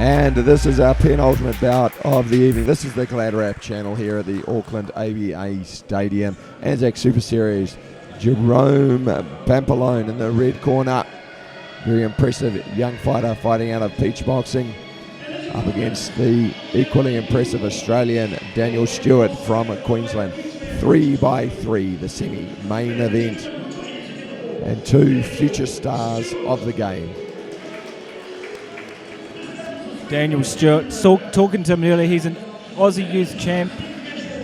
And this is our penultimate bout of the evening. This is the GladrapChannel here at the Auckland ABA Stadium. ANZAC Super Series. Jerome Pampellone in the red corner. Very impressive young fighter fighting out of Peach Boxing. Up against the equally impressive Australian Daniel Stuart from Queensland. 3x3, the semi-main event. And two future stars of the game. Daniel Stewart, talking to him earlier, he's an Aussie youth champ,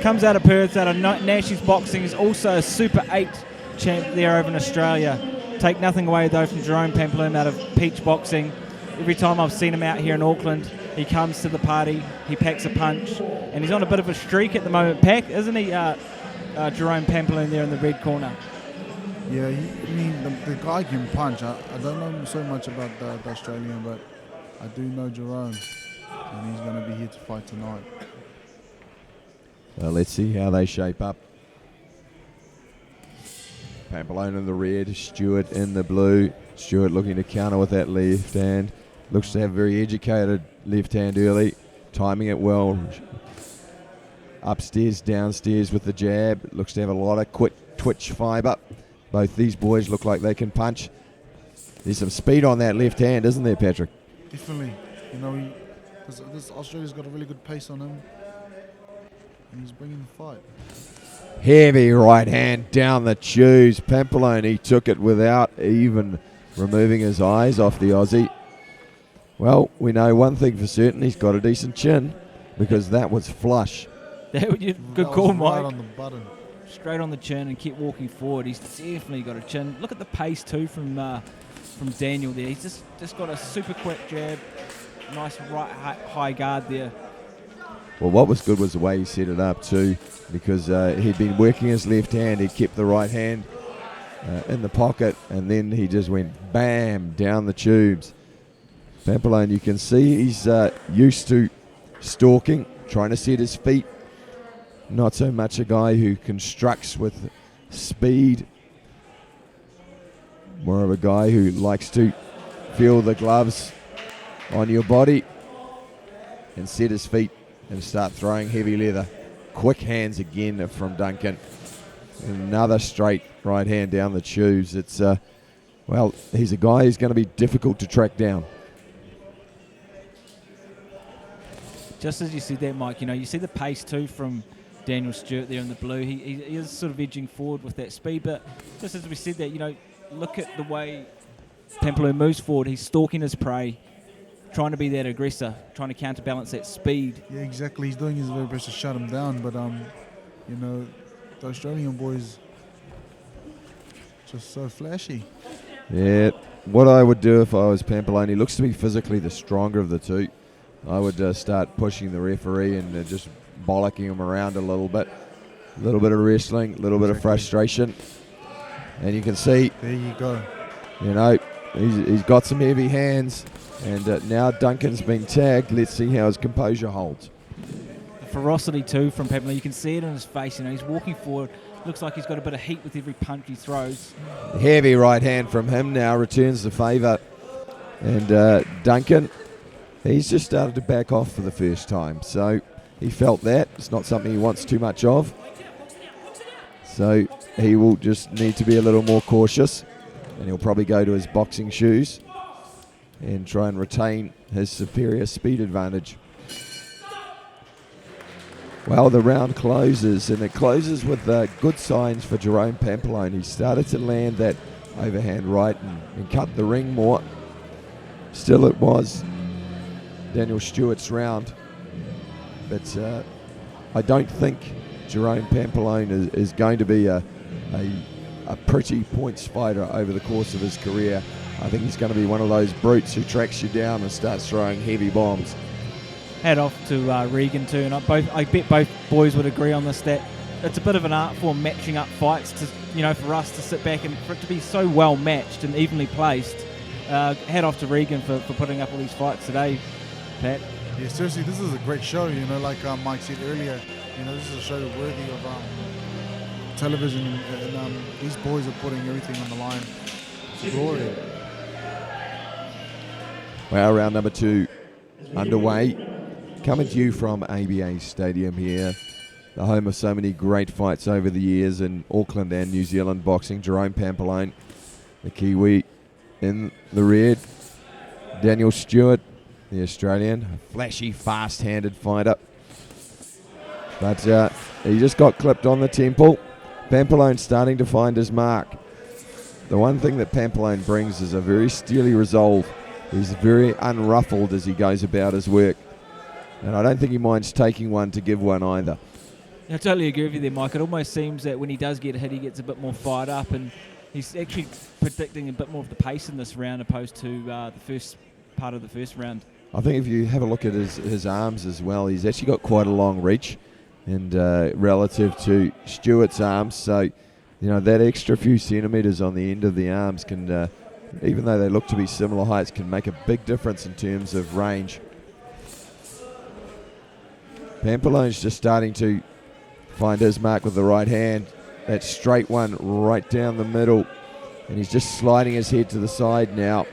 comes out of Perth, out of Nash's Boxing, he's also a Super 8 champ there over in Australia. Take nothing away though from Jerome Pampellone out of Peach Boxing. Every time I've seen him out here in Auckland, he comes to the party, he packs a punch, and he's on a bit of a streak at the moment, isn't he, Jerome Pampellone there in the red corner? Yeah, the guy can punch. I don't know so much about the Australian, but I do know Jerome, and he's going to be here to fight tonight. Well, let's see how they shape up. Pampellone in the red, Stuart in the blue. Stuart looking to counter with that left hand. Looks to have a very educated left hand early, timing it well. Upstairs, downstairs with the jab. Looks to have a lot of quick twitch fibre. Both these boys look like they can punch. There's some speed on that left hand, isn't there, Patrick? Definitely. This Australia's got a really good pace on him, and he's bringing the fight. Heavy right hand down the tubes. Pampellone, he took it without even removing his eyes off the Aussie. Well, we know one thing for certain, he's got a decent chin, because that was flush. Good call, Mike. Right on the button. Straight on the chin and kept walking forward. He's definitely got a chin. Look at the pace too from Daniel there. He's just got a super quick jab. Nice right high guard there. Well, what was good was the way he set it up too, because he'd been working his left hand. He kept the right hand in the pocket, and then he just went bam down the tubes. Pampellone, you can see he's used to stalking, trying to set his feet. Not so much a guy who constructs with speed. More of a guy who likes to feel the gloves on your body and set his feet and start throwing heavy leather. Quick hands again from Duncan. Another straight right hand down the tubes. It's, well, he's a guy who's going to be difficult to track down. Just as you said that, Mike, you see the pace too from Daniel Stewart there in the blue. He is sort of edging forward with that speed, but just as we said that, look at the way Pampellone moves forward. He's stalking his prey, trying to be that aggressor, trying to counterbalance that speed. Yeah, exactly. He's doing his very best to shut him down, but the Australian boys just so flashy. Yeah, what I would do if I was Pampellone, he looks to be physically the stronger of the two. I would start pushing the referee and just bollocking him around a little bit. A little bit of wrestling, a little bit of frustration. And you can see, there you go. He's got some heavy hands. And now Duncan's been tagged. Let's see how his composure holds. The ferocity too from Pampellone. You can see it on his face. He's walking forward. Looks like he's got a bit of heat with every punch he throws. Heavy right hand from him now returns the favour. And Duncan, he's just started to back off for the first time. So he felt that. It's not something he wants too much of. So he will just need to be a little more cautious. And he'll probably go to his boxing shoes and try and retain his superior speed advantage. Well, the round closes, and it closes with good signs for Jerome Pampellone. He started to land that overhand right and cut the ring more. Still, it was Daniel Stewart's round, but I don't think Jerome Pampellone is going to be a pretty points fighter over the course of his career. I think he's going to be one of those brutes who tracks you down and starts throwing heavy bombs. Hat off to Regan too, and I bet both boys would agree on this, that it's a bit of an art form matching up fights to, for us to sit back and for it to be so well matched and evenly placed. Hat off to Regan for putting up all these fights today, Pat. Yeah, seriously, this is a great show, like Mike said earlier, this is a show worthy of television, and these boys are putting everything on the line. It's glory. Well, round number 2 underway. Coming to you from ABA Stadium here, the home of so many great fights over the years in Auckland and New Zealand boxing. Jerome Pampellone, the Kiwi, in the red. Daniel Stuart, the Australian, a flashy, fast-handed fighter. But he just got clipped on the temple. Pampellone starting to find his mark. The one thing that Pampellone brings is a very steely resolve. He's very unruffled as he goes about his work. And I don't think he minds taking one to give one either. I totally agree with you there, Mike. It almost seems that when he does get hit, he gets a bit more fired up, and he's actually predicting a bit more of the pace in this round opposed to the first part of the first round. I think if you have a look at his arms as well, he's actually got quite a long reach, and relative to Stuart's arms, so that extra few centimetres on the end of the arms can, even though they look to be similar heights, can make a big difference in terms of range. Pampellone's just starting to find his mark with the right hand. That straight one right down the middle, and he's just sliding his head to the side now.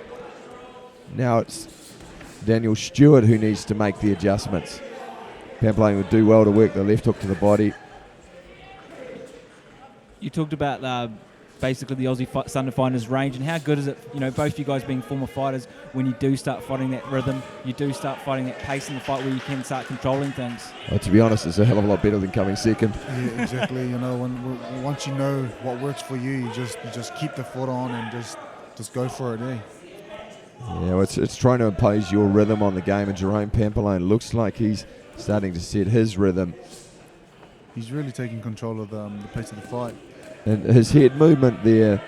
Now it's Daniel Stuart who needs to make the adjustments. Pampellone would do well to work the left hook to the body. You talked about basically the Aussie Thunder Fighters range, and how good is it, both you guys being former fighters, when you do start fighting that rhythm, you do start fighting that pace in the fight where you can start controlling things. Well, to be honest, it's a hell of a lot better than coming second. Yeah, exactly. Once you know what works for you, you just keep the foot on and just go for it, eh? Yeah, it's trying to impose your rhythm on the game, and Jerome Pampellone looks like he's starting to set his rhythm. He's really taking control of the pace of the fight. And his head movement there,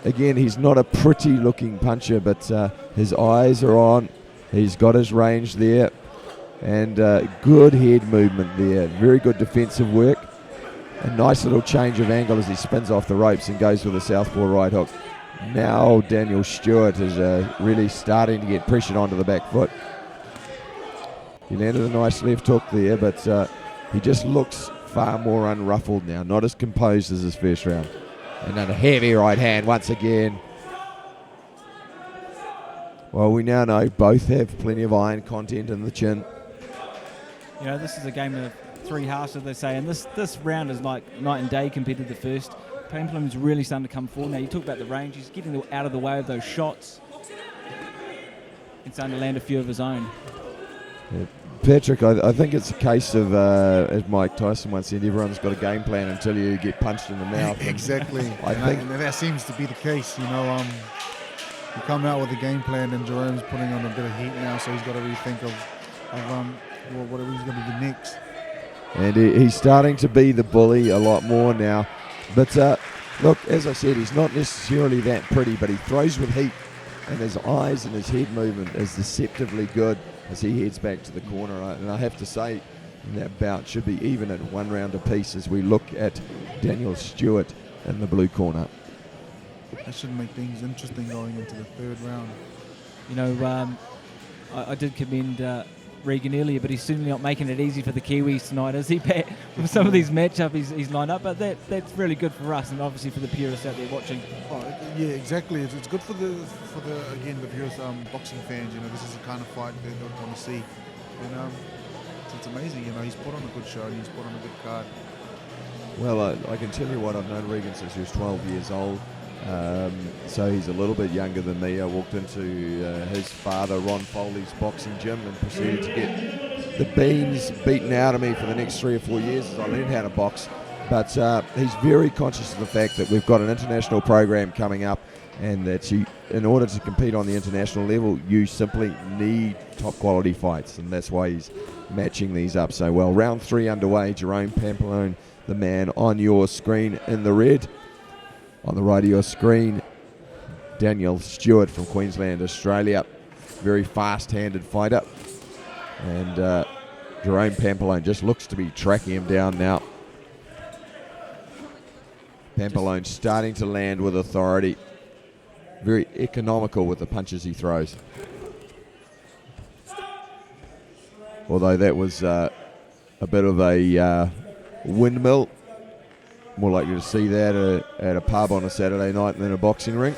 again, he's not a pretty-looking puncher, but his eyes are on. He's got his range there, and good head movement there. Very good defensive work. A nice little change of angle as he spins off the ropes and goes with a southpaw right hook. Now Daniel Stuart is really starting to get pressured onto the back foot. He landed a nice left hook there, but he just looks far more unruffled now, not as composed as his first round. And then a heavy right hand once again. Well, we now know both have plenty of iron content in the chin. This is a game of three halves, as they say, and this round is like night and day compared to the first. Pampellone's really starting to come forward now. You talk about the range, he's getting out of the way of those shots and starting to land a few of his own. Yeah. Patrick, I think it's a case of, as Mike Tyson once said, everyone's got a game plan until you get punched in the mouth. Exactly. And that seems to be the case. You come out with a game plan, and Jerome's putting on a bit of heat now, so he's got to rethink of what he's going to do next. And he's starting to be the bully a lot more now. But look, as I said, he's not necessarily that pretty, but he throws with heat, and his eyes and his head movement is deceptively good as he heads back to the corner. And I have to say, that bout should be even at 1 round apiece as we look at Daniel Stuart in the blue corner. That should make things interesting going into the third round. I did commend Regan earlier, but he's certainly not making it easy for the Kiwis tonight, is he, Pat? With some of these matchups he's lined up, but that's really good for us and obviously for the purists out there watching. Oh, yeah, exactly. It's good for the purist boxing fans. This is the kind of fight they want to see. And it's amazing. He's put on a good show. He's put on a good card. Well, I can tell you what, I've known Regan since he was 12 years old. So he's a little bit younger than me. I walked into his father, Ron Foley's boxing gym, and proceeded to get the beans beaten out of me for the next 3 or 4 years as I learned how to box. But he's very conscious of the fact that we've got an international program coming up, and that in order to compete on the international level, you simply need top quality fights, and that's why he's matching these up so well. Round 3 underway. Jerome Pampellone, the man on your screen in the red. On the right of your screen, Daniel Stuart from Queensland, Australia. Very fast-handed fighter. And Jerome Pampellone just looks to be tracking him down now. Pampellone starting to land with authority. Very economical with the punches he throws. Although that was a bit of a windmill. More likely to see that at a pub on a Saturday night than a boxing ring.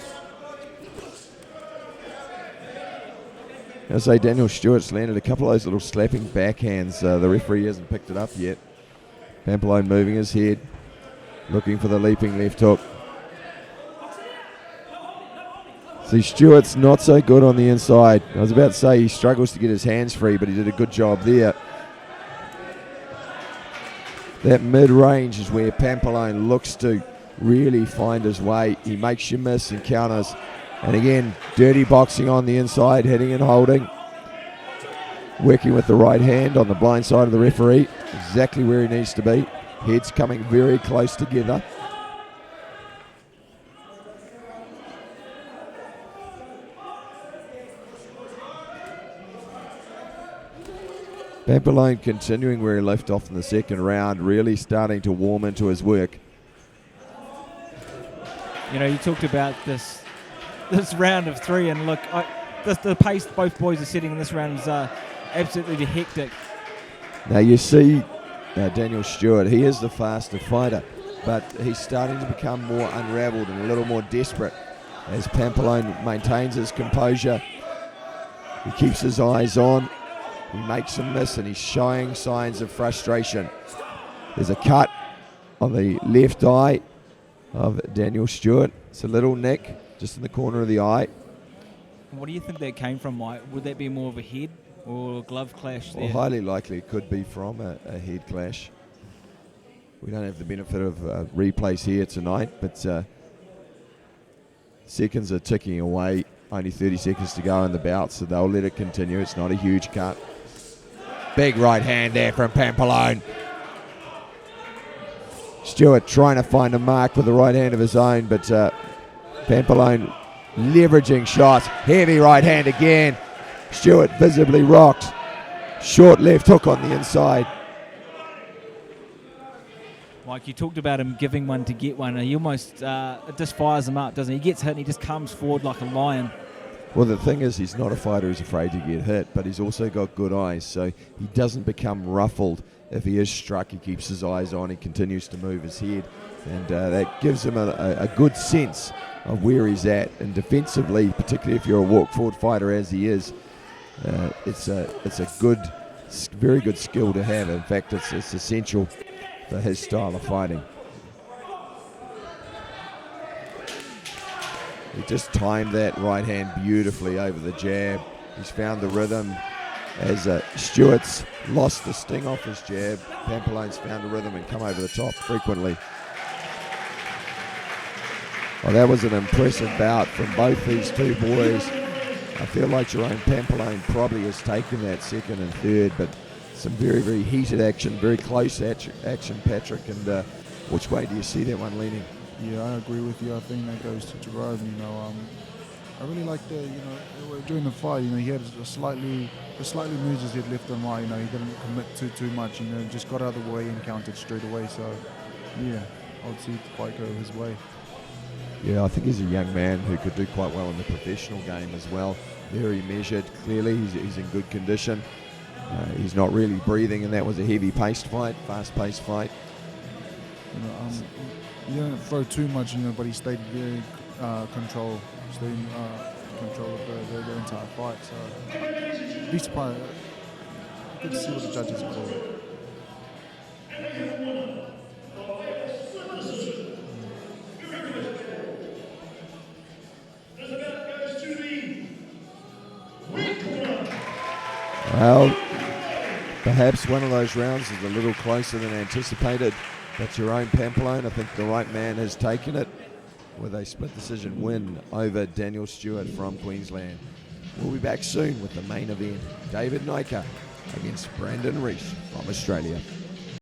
I say Daniel Stewart's landed a couple of those little slapping backhands. The referee hasn't picked it up yet. Pampellone moving his head, looking for the leaping left hook. See, Stewart's not so good on the inside. I was about to say he struggles to get his hands free, but he did a good job there. That mid-range is where Pampellone looks to really find his way. He makes you miss and counters. And again, dirty boxing on the inside, hitting and holding. Working with the right hand on the blind side of the referee. Exactly where he needs to be. Heads coming very close together. Pampellone continuing where he left off in the second round, really starting to warm into his work. You know, you talked about this round of 3, and look, the pace both boys are setting in this round is absolutely hectic. Now you see Daniel Stewart, he is the faster fighter, but he's starting to become more unravelled and a little more desperate as Pampellone maintains his composure. He keeps his eyes on. He makes him miss, and he's showing signs of frustration. There's a cut on the left eye of Daniel Stewart. It's a little nick just in the corner of the eye. What do you think that came from, Mike? Would that be more of a head or a glove clash there? Well, highly likely it could be from a head clash. We don't have the benefit of replays here tonight, but seconds are ticking away. Only 30 seconds to go in the bout, so they'll let it continue. It's not a huge cut. Big right hand there from Pampellone. Stewart trying to find a mark with the right hand of his own, but Pampellone leveraging shots. Heavy right hand again. Stewart visibly rocked. Short left hook on the inside. Mike, you talked about him giving one to get one. He almost, it just fires him up, doesn't he? He gets hit and he just comes forward like a lion. Well, the thing is, he's not a fighter who's afraid to get hit, but he's also got good eyes, so he doesn't become ruffled. If he is struck, he keeps his eyes on, he continues to move his head, and that gives him a good sense of where he's at. And defensively, particularly if you're a walk-forward fighter as he is, it's a good, very good skill to have. In fact, it's essential for his style of fighting. He just timed that right hand beautifully over the jab. He's found the rhythm as Stewart's lost the sting off his jab. Pampellone's found the rhythm and come over the top frequently. Well, that was an impressive bout from both these two boys. I feel like Jerome Pampellone probably has taken that second and third, but some very, very heated action, very close action, Patrick. And which way do you see that one leaning? Yeah, I agree with you. I think that goes to Jerome. I really like during the fight. He had slightly moves his head left and right. He didn't commit too much. Just got out of the way and countered straight away. So, yeah, I would see the fight go his way. Yeah, I think he's a young man who could do quite well in the professional game as well. Very measured. Clearly, he's in good condition. He's not really breathing, and that was a heavy-paced fight, fast-paced fight. He didn't throw too much, but he stayed very control of the entire fight. So, be surprised. Good to see what the judges call it. Well, perhaps one of those rounds is a little closer than anticipated, but Jerome Pampellone, I think the right man has taken it with a split decision win over Daniel Stewart from Queensland. We'll be back soon with the main event. David Nyka against Brandon Rees from Australia.